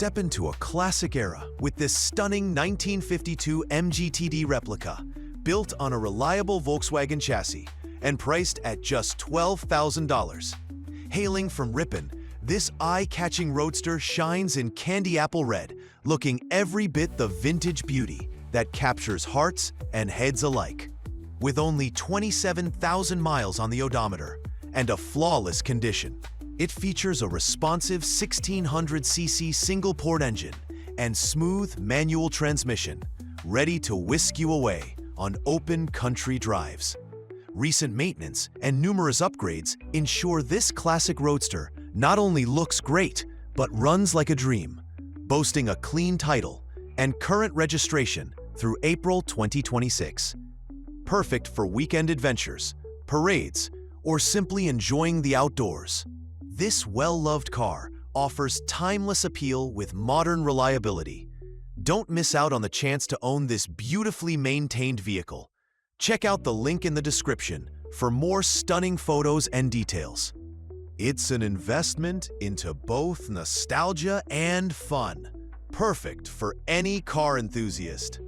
Step into a classic era with this stunning 1952 MGTD replica, built on a reliable Volkswagen chassis and priced at just $12,000. Hailing from Ripon, this eye-catching roadster shines in candy apple red, looking every bit the vintage beauty that captures hearts and heads alike. With only 27,000 miles on the odometer and a flawless condition, it features a responsive 1600cc single-port engine and smooth manual transmission, ready to whisk you away on open country drives. Recent maintenance and numerous upgrades ensure this classic roadster not only looks great, but runs like a dream, boasting a clean title and current registration through April 2026. Perfect for weekend adventures, parades, or simply enjoying the outdoors. This well-loved car offers timeless appeal with modern reliability. Don't miss out on the chance to own this beautifully maintained vehicle. Check out the link in the description for more stunning photos and details. It's an investment into both nostalgia and fun. Perfect for any car enthusiast.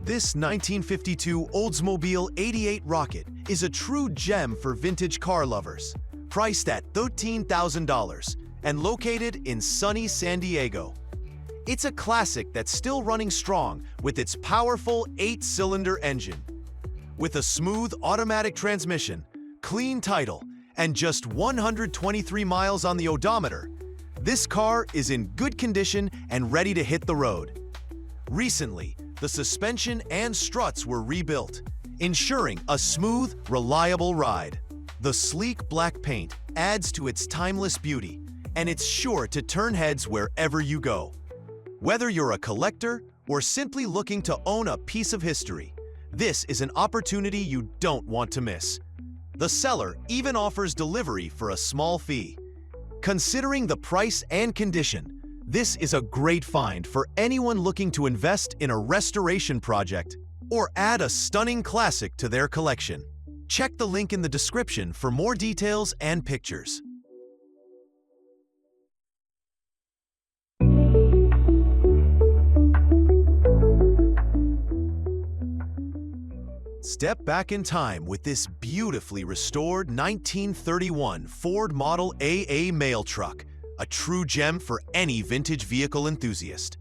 This 1952 Oldsmobile 88 Rocket is a true gem for vintage car lovers, priced at $13,000 and located in sunny San Diego. It's a classic that's still running strong with its powerful 8-cylinder engine. With a smooth automatic transmission, clean title, and just 123 miles on the odometer, this car is in good condition and ready to hit the road. Recently, the suspension and struts were rebuilt, ensuring a smooth, reliable ride. The sleek black paint adds to its timeless beauty, and it's sure to turn heads wherever you go. Whether you're a collector or simply looking to own a piece of history, this is an opportunity you don't want to miss. The seller even offers delivery for a small fee. Considering the price and condition, this is a great find for anyone looking to invest in a restoration project or add a stunning classic to their collection. Check the link in the description for more details and pictures. Step back in time with this beautifully restored 1931 Ford Model AA mail truck, a true gem for any vintage vehicle enthusiast.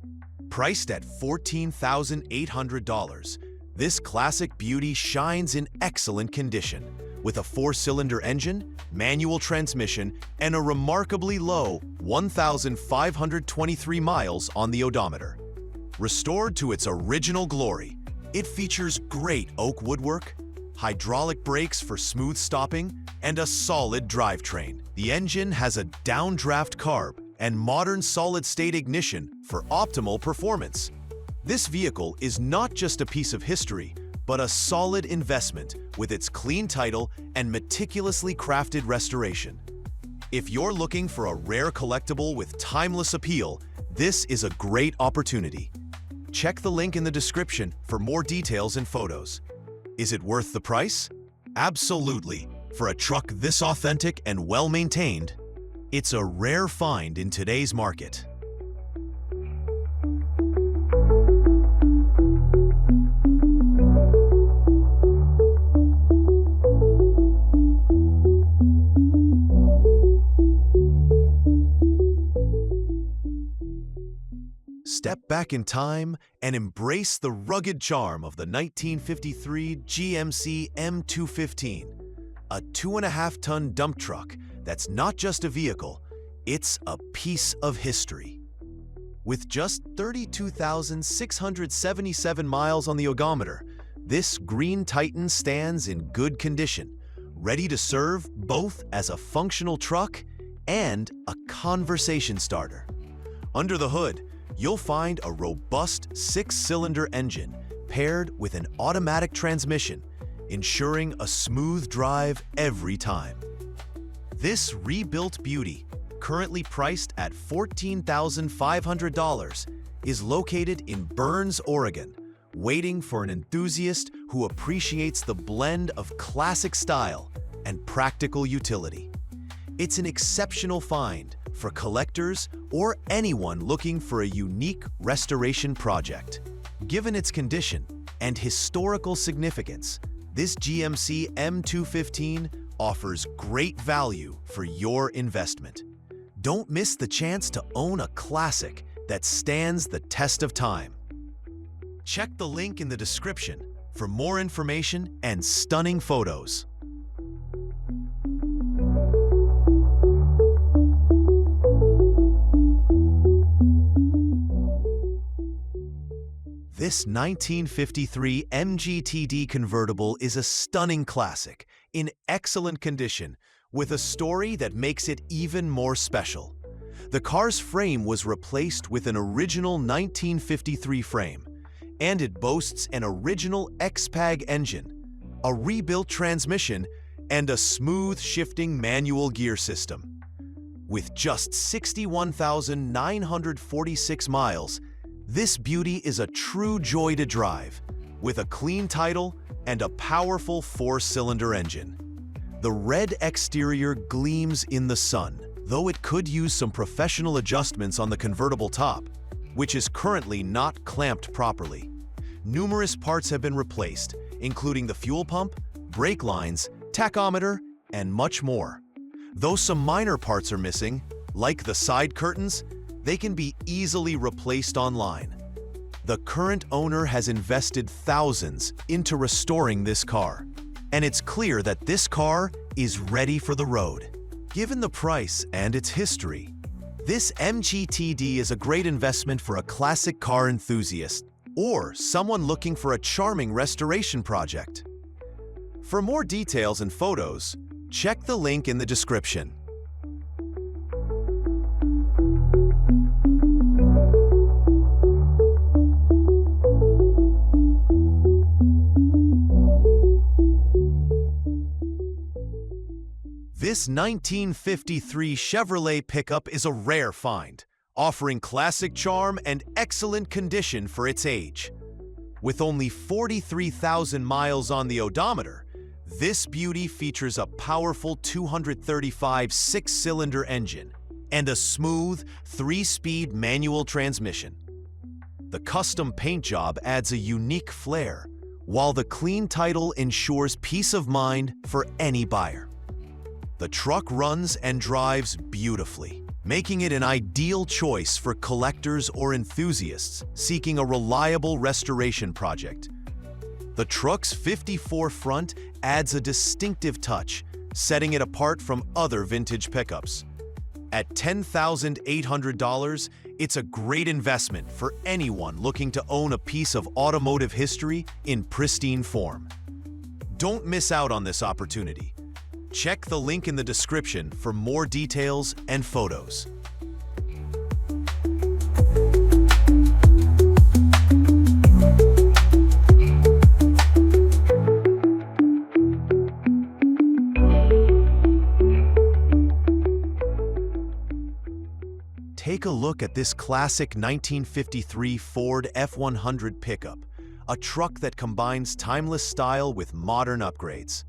Priced at $14,800, this classic beauty shines in excellent condition, with a 4-cylinder engine, manual transmission, and a remarkably low 1,523 miles on the odometer. Restored to its original glory, it features great oak woodwork, hydraulic brakes for smooth stopping, and a solid drivetrain. The engine has a downdraft carb and modern solid-state ignition for optimal performance. This vehicle is not just a piece of history, but a solid investment with its clean title and meticulously crafted restoration. If you're looking for a rare collectible with timeless appeal, this is a great opportunity. Check the link in the description for more details and photos. Is it worth the price? Absolutely. For a truck this authentic and well-maintained, it's a rare find in today's market. Step back in time and embrace the rugged charm of the 1953 GMC M215, a 2.5-ton dump truck that's not just a vehicle, it's a piece of history. With just 32,677 miles on the odometer, this green Titan stands in good condition, ready to serve both as a functional truck and a conversation starter. Under the hood, you'll find a robust 6-cylinder engine paired with an automatic transmission, ensuring a smooth drive every time. This rebuilt beauty, currently priced at $14,500, is located in Burns, Oregon, waiting for an enthusiast who appreciates the blend of classic style and practical utility. It's an exceptional find for collectors or anyone looking for a unique restoration project. Given its condition and historical significance, this GMC M215 offers great value for your investment. Don't miss the chance to own a classic that stands the test of time. Check the link in the description for more information and stunning photos. This 1953 MGTD convertible is a stunning classic in excellent condition with a story that makes it even more special. The car's frame was replaced with an original 1953 frame, and it boasts an original X-Pag engine, a rebuilt transmission, and a smooth shifting manual gear system. With just 61,946 miles, this beauty is a true joy to drive, with a clean title and a powerful 4-cylinder engine. The red exterior gleams in the sun, though it could use some professional adjustments on the convertible top, which is currently not clamped properly. Numerous parts have been replaced, including the fuel pump, brake lines, tachometer, and much more. Though some minor parts are missing, like the side curtains, they can be easily replaced online. The current owner has invested thousands into restoring this car, and it's clear that this car is ready for the road. Given the price and its history, this MGTD is a great investment for a classic car enthusiast or someone looking for a charming restoration project. For more details and photos, check the link in the description. This 1953 Chevrolet pickup is a rare find, offering classic charm and excellent condition for its age. With only 43,000 miles on the odometer, this beauty features a powerful 235 6-cylinder engine and a smooth 3-speed manual transmission. The custom paint job adds a unique flair, while the clean title ensures peace of mind for any buyer. The truck runs and drives beautifully, making it an ideal choice for collectors or enthusiasts seeking a reliable restoration project. The truck's 54 front adds a distinctive touch, setting it apart from other vintage pickups. At $10,800, it's a great investment for anyone looking to own a piece of automotive history in pristine form. Don't miss out on this opportunity. Check the link in the description for more details and photos. Take a look at this classic 1953 Ford F-100 pickup, a truck that combines timeless style with modern upgrades.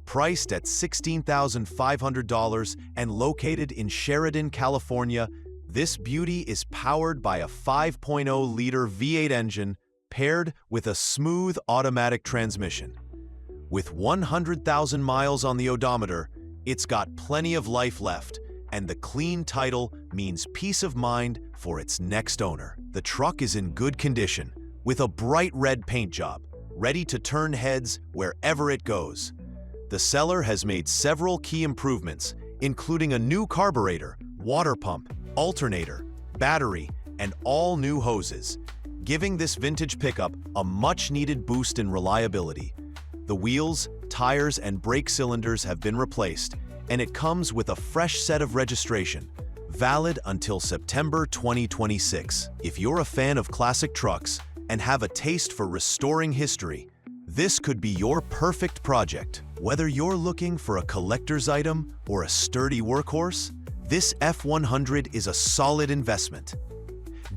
Priced at $16,500 and located in Sheridan, California, this beauty is powered by a 5.0-liter V8 engine paired with a smooth automatic transmission. With 100,000 miles on the odometer, it's got plenty of life left, and the clean title means peace of mind for its next owner. The truck is in good condition, with a bright red paint job, ready to turn heads wherever it goes. The seller has made several key improvements, including a new carburetor, water pump, alternator, battery, and all new hoses, giving this vintage pickup a much-needed boost in reliability. The wheels, tires, and brake cylinders have been replaced, and it comes with a fresh set of registration, valid until September 2026. If you're a fan of classic trucks and have a taste for restoring history, this could be your perfect project. Whether you're looking for a collector's item or a sturdy workhorse, this F-100 is a solid investment.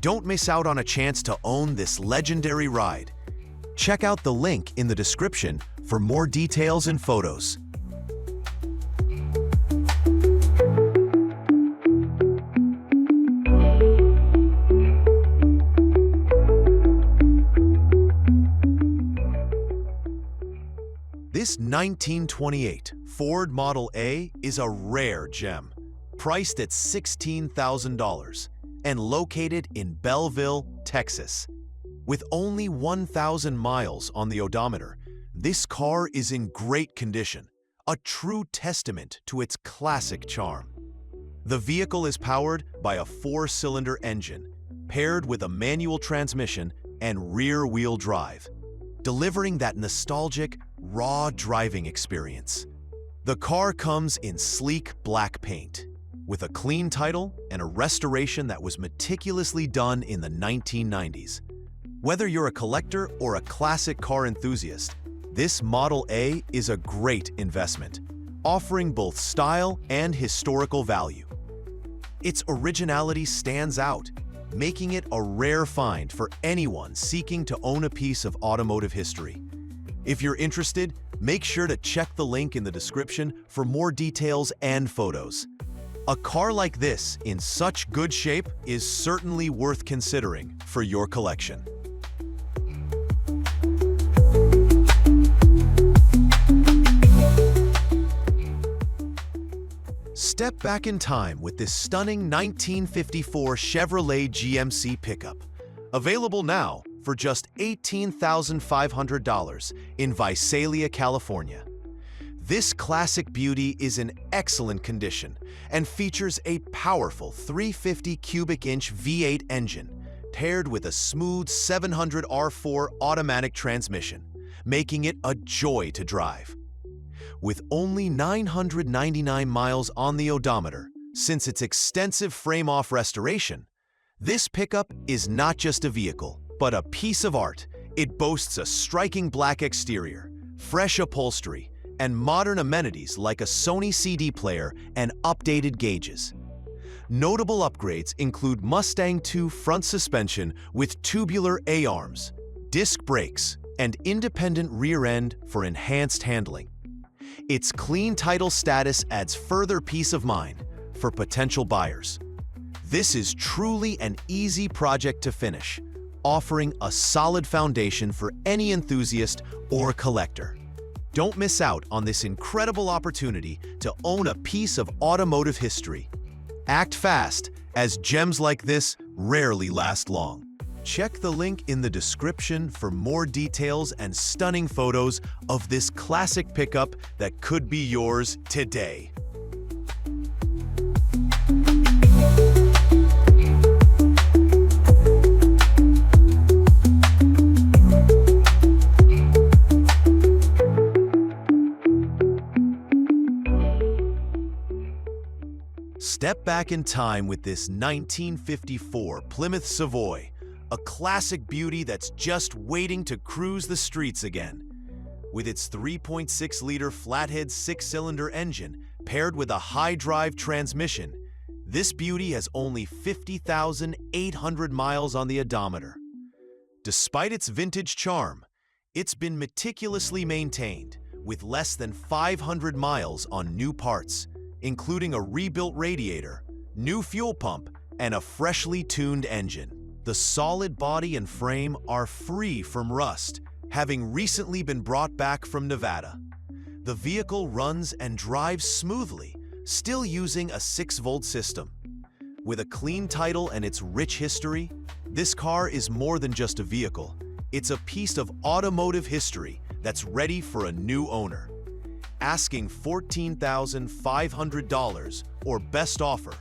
Don't miss out on a chance to own this legendary ride. Check out the link in the description for more details and photos. This 1928 Ford Model A is a rare gem, priced at $16,000 and located in Belleville, Texas. With only 1,000 miles on the odometer, this car is in great condition, a true testament to its classic charm. The vehicle is powered by a 4-cylinder engine, paired with a manual transmission and rear-wheel drive, delivering that nostalgic, raw driving experience. The car comes in sleek black paint, with a clean title and a restoration that was meticulously done in the 1990s. Whether you're a collector or a classic car enthusiast, this Model A is a great investment, offering both style and historical value. Its originality stands out, making it a rare find for anyone seeking to own a piece of automotive history. If you're interested, make sure to check the link in the description for more details and photos. A car like this in such good shape is certainly worth considering for your collection. Step back in time with this stunning 1954 Chevrolet GMC pickup, available now for just $18,500 in Visalia, California. This classic beauty is in excellent condition and features a powerful 350 cubic inch V8 engine paired with a smooth 700 R4 automatic transmission, making it a joy to drive. With only 999 miles on the odometer since its extensive frame-off restoration, this pickup is not just a vehicle, but a piece of art. It boasts a striking black exterior, fresh upholstery, and modern amenities like a Sony CD player and updated gauges. Notable upgrades include Mustang II front suspension with tubular A-arms, disc brakes, and independent rear end for enhanced handling. Its clean title status adds further peace of mind for potential buyers. This is truly an easy project to finish, offering a solid foundation for any enthusiast or collector. Don't miss out on this incredible opportunity to own a piece of automotive history. Act fast, as gems like this rarely last long. Check the link in the description for more details and stunning photos of this classic pickup that could be yours today. Step back in time with this 1954 Plymouth Savoy, a classic beauty that's just waiting to cruise the streets again. With its 3.6-liter flathead 6-cylinder engine paired with a high-drive transmission, this beauty has only 50,800 miles on the odometer. Despite its vintage charm, it's been meticulously maintained, with less than 500 miles on new parts, including a rebuilt radiator, new fuel pump, and a freshly tuned engine. The solid body and frame are free from rust, having recently been brought back from Nevada. The vehicle runs and drives smoothly, still using a 6-volt system. With a clean title and its rich history, this car is more than just a vehicle. It's a piece of automotive history that's ready for a new owner. Asking $14,500 or best offer,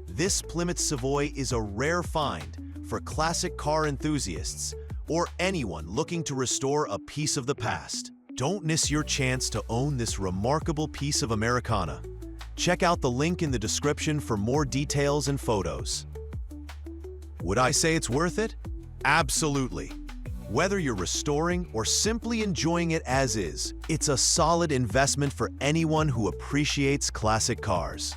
this Plymouth Savoy is a rare find for classic car enthusiasts or anyone looking to restore a piece of the past. Don't miss your chance to own this remarkable piece of Americana. Check out the link in the description for more details and photos. Would I say it's worth it? Absolutely. Whether you're restoring or simply enjoying it as is, it's a solid investment for anyone who appreciates classic cars.